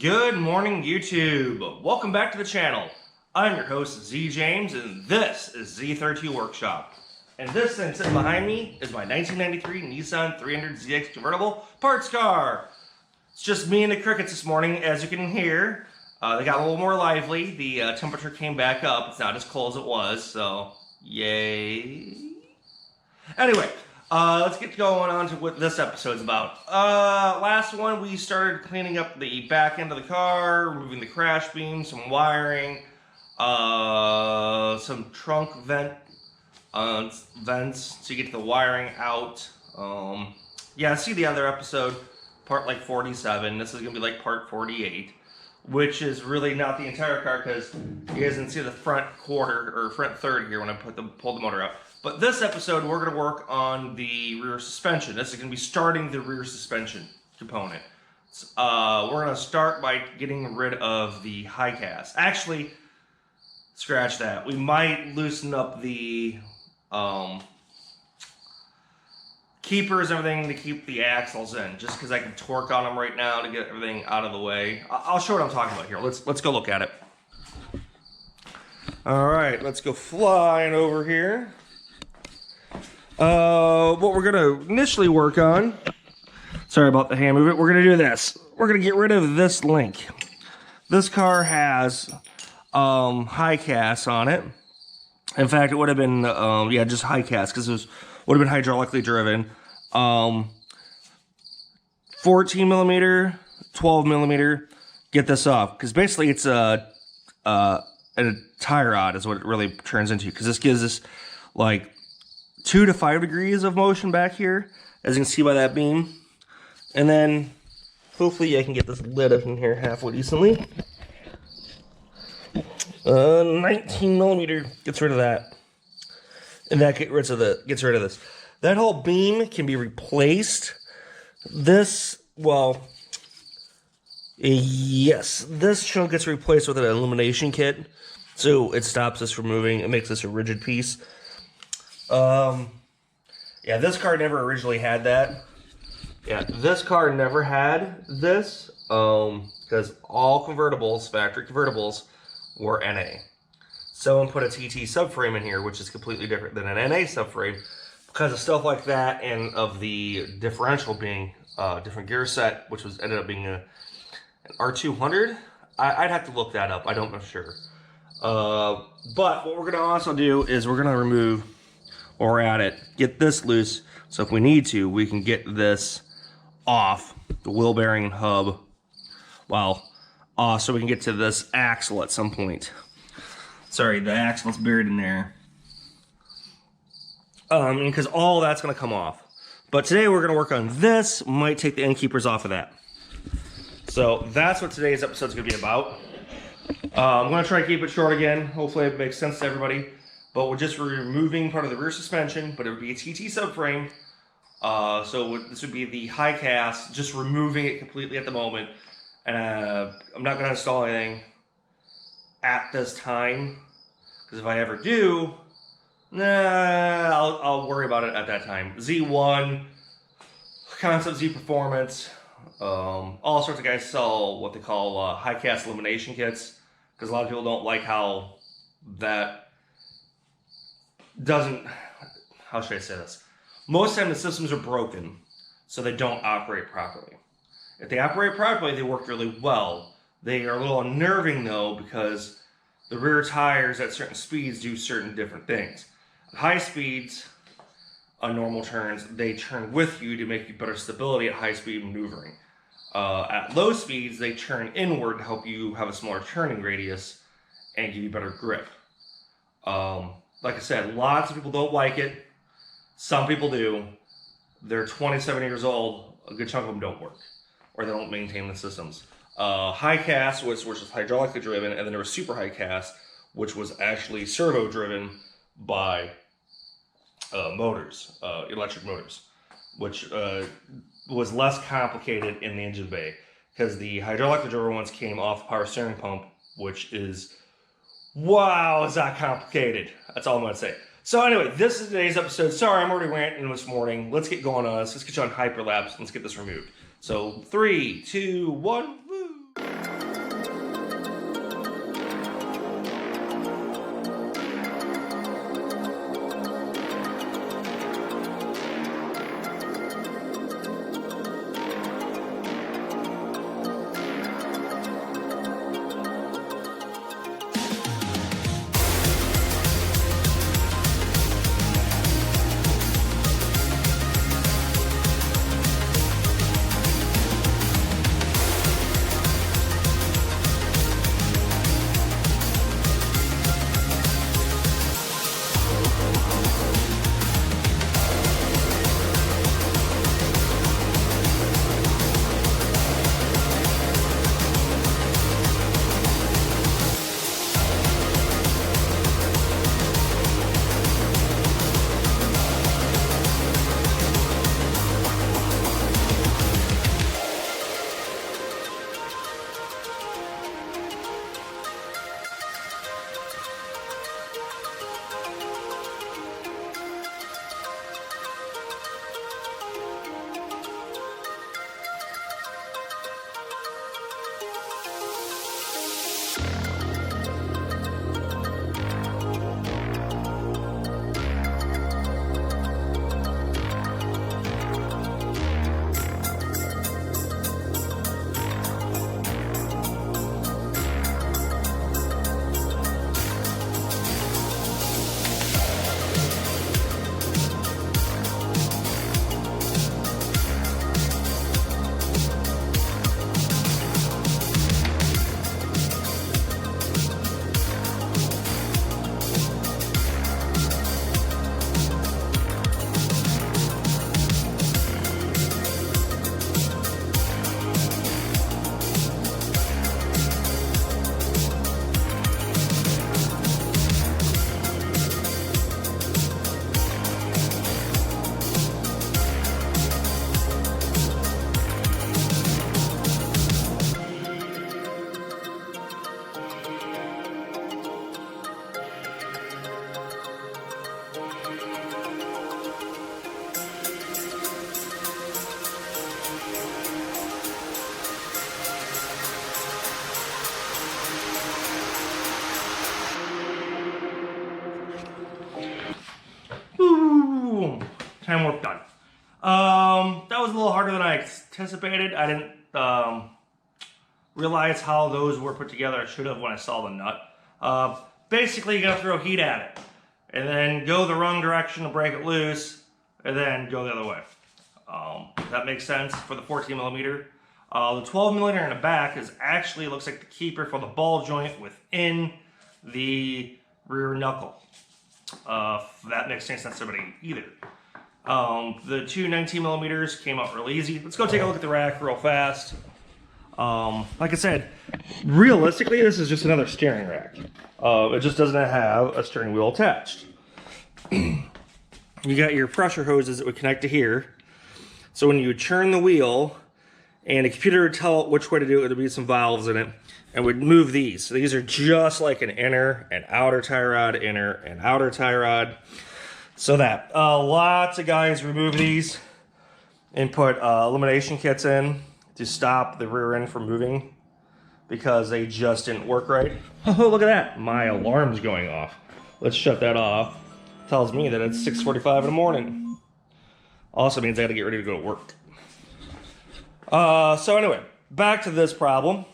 Good morning, YouTube. Welcome back to the channel. I'm your host, Z James, and this is Z32 Workshop. And this thing sitting behind me is my 1993 Nissan 300ZX convertible parts car. It's just me and the crickets this morning, as you can hear. They got a little more lively. The temperature came back up. It's not as cold as it was, so yay. Anyway, let's get going on to what this episode's about. Last one, we started cleaning up the back end of the car, removing the crash beam, some wiring, some trunk vents to get the wiring out. Yeah, see the other episode, part like 47. This is going to be like part 48, which is really not the entire car because you guys didn't see the front quarter or front third here when I pulled the motor out. But this episode, we're going to work on the rear suspension. This is going to be starting the rear suspension component. We're going to start by getting rid of the HICAS. Actually, scratch that. We might loosen up the keepers and everything to keep the axles in, just because I can torque on them right now to get everything out of the way. I'll show what I'm talking about here. Let's go look at it. All right, let's go flying over here. What we're gonna initially work on, sorry about the hand movement, we're gonna do this. We're gonna get rid of this link. This car has HICAS on it. In fact, it would have been yeah, just HICAS, because it would have been hydraulically driven. 14 millimeter, 12 millimeter. Get this off, because basically it's a tie rod is what it really turns into, because this gives us like 2 to 5 degrees of motion back here, as you can see by that beam. And then hopefully I can get this lid up in here halfway decently. 19 millimeter gets rid of that, and that gets rid of this. That whole beam can be replaced. This, well, yes, this chunk gets replaced with an illumination kit, so it stops this from moving. It makes this a rigid piece. Yeah, this car never originally had that. Yeah, this car never had this, because all convertibles, factory convertibles, were NA. Someone put a TT subframe in here, which is completely different than an NA subframe, because of stuff like that, and of the differential being a different gear set, which ended up being an R200. I'd have to look that up. I don't know for sure. But what we're going to also do is we're going to remove, while we're at it, get this loose, so if we need to, we can get this off the wheel bearing and hub, well, so we can get to this axle at some point. Sorry, the axle's buried in there. Because all that's going to come off. But today we're going to work on this. Might take the end keepers off of that. So that's what today's episode is going to be about. I'm going to try to keep it short again. Hopefully it makes sense to everybody. But we're just removing part of the rear suspension, but it would be a TT subframe. So this would be the HICAS, just removing it completely at the moment. And I'm not going to install anything at this time, because if I ever do, I'll worry about it at that time. Z1, Concept Z Performance, all sorts of guys sell what they call HICAS elimination kits, because a lot of people don't like how that doesn't, how should I say this? Most of the time the systems are broken, so they don't operate properly. If they operate properly, they work really well. They are a little unnerving though, because the rear tires at certain speeds do certain different things. At high speeds, on normal turns, they turn with you to make you better stability at high speed maneuvering. At low speeds, they turn inward to help you have a smaller turning radius and give you better grip. Like I said, lots of people don't like it. Some people do. They're 27 years old. A good chunk of them don't work, or they don't maintain the systems. HICAS, which was hydraulically driven, and then there was Super HICAS, which was actually servo driven by motors, electric motors, which was less complicated in the engine bay, because the hydraulically driven ones came off power steering pump, which is, wow, is that complicated. That's all I'm going to say. So anyway, this is today's episode. Sorry, I'm already ranting this morning. Let's get going on this. Let's get you on hyperlapse. Let's get this removed. So 3, 2, 1, woo! anticipated. I didn't realize how those were put together. I should have when I saw the nut. Basically, you gotta throw heat at it, and then go the wrong direction to break it loose, and then go the other way. That makes sense for the 14 millimeter. The 12 millimeter in the back is actually looks like the keeper for the ball joint within the rear knuckle. That makes any sense to somebody either. The two 19 millimeters came out real easy. Let's go take a look at the rack real fast. Like I said, realistically, this is just another steering rack. It just doesn't have a steering wheel attached. You got your pressure hoses that would connect to here. So when you turn the wheel, and the computer would tell it which way to do it, there'd be some valves in it, and would move these. So these are just like an inner and outer tie rod, inner and outer tie rod. So that lots of guys remove these and put elimination kits in to stop the rear end from moving because they just didn't work right. Oh, look at that. My alarm's going off. Let's shut that off. Tells me that it's 6:45 in the morning. Also means I gotta get ready to go to work. So anyway, back to this problem.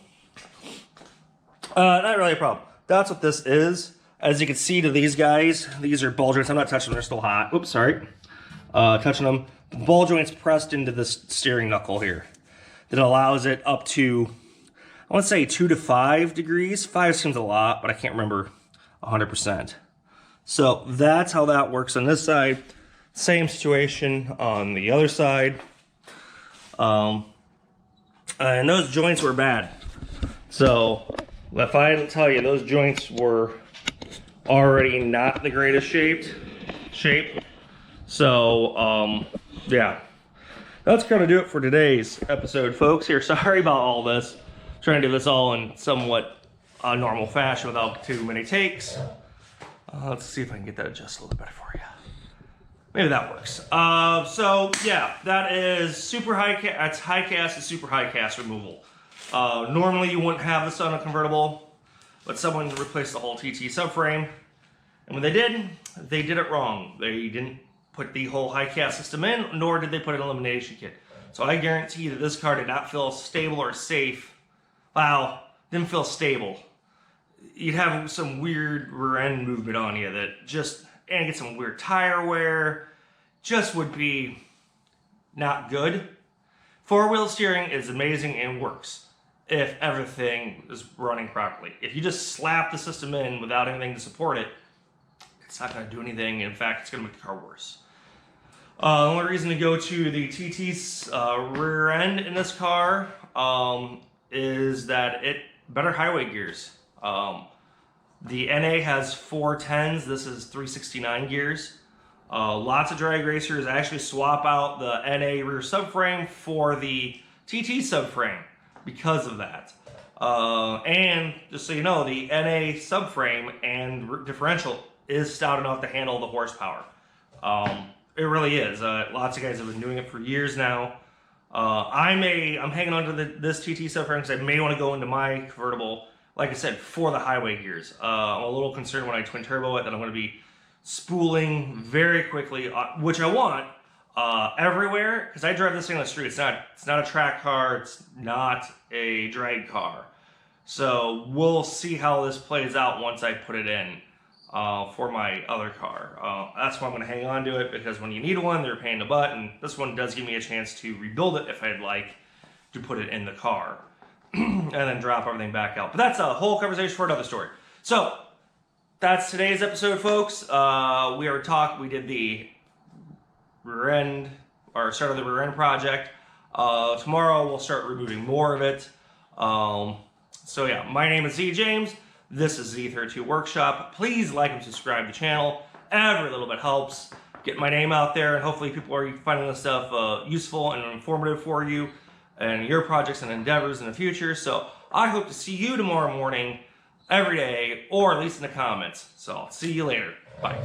Not really a problem. That's what this is. As you can see to these guys, these are ball joints. I'm not touching them, they're still hot. Oops, sorry. Touching them. The ball joint's pressed into this steering knuckle here. That allows it up to, I want to say 2 to 5 degrees. 5 seems a lot, but I can't remember 100%. So that's how that works on this side. Same situation on the other side. And those joints were bad. So if I didn't tell you, those joints were already not the greatest shape. So yeah, that's gonna do it for today's episode, folks. Here, sorry about all this. Trying to do this all in somewhat normal fashion without too many takes. Let's see if I can get that adjusted a little bit better for you. Maybe that works. So yeah, that is super HICAS. That's HICAS and super HICAS removal. Normally you wouldn't have this on a convertible, but someone replaced the whole TT subframe, and when they did it wrong. They didn't put the whole HICAS system in, nor did they put an elimination kit. So I guarantee that this car did not feel stable or safe. Wow, didn't feel stable. You'd have some weird rear end movement on you that just, and get some weird tire wear, just would be not good. Four-wheel steering is amazing and works if everything is running properly. If you just slap the system in without anything to support it, it's not going to do anything. In fact, it's going to make the car worse. The only reason to go to the TT's rear end in this car is that it better highway gears. The NA has 410s. This is 369 gears. Lots of drag racers actually swap out the NA rear subframe for the TT subframe because of that. And just so you know, the NA subframe and differential is stout enough to handle the horsepower. It really is. Lots of guys have been doing it for years now. I'm hanging on to this TT subframe because I may want to go into my convertible, like I said, for the highway gears. I'm a little concerned when I twin turbo it that I'm going to be spooling very quickly, which I want everywhere, because I drive this thing on the street. It's not a track car. It's not a drag car. So we'll see how this plays out once I put it in for my other car. That's why I'm going to hang on to it, because when you need one, they're a pain in the butt, and this one does give me a chance to rebuild it if I'd like to put it in the car and then drop everything back out. But that's a whole conversation for another story. So that's today's episode, folks. We did the rear end, or started the rear end project. Tomorrow we'll start removing more of it. So yeah, my name is Z James. This is Z32 Workshop. Please like and subscribe to the channel. Every little bit helps get my name out there, and hopefully people are finding this stuff useful and informative for you and your projects and endeavors in the future. So I hope to see you tomorrow morning, every day, or at least in the comments. So I'll see you later. Bye.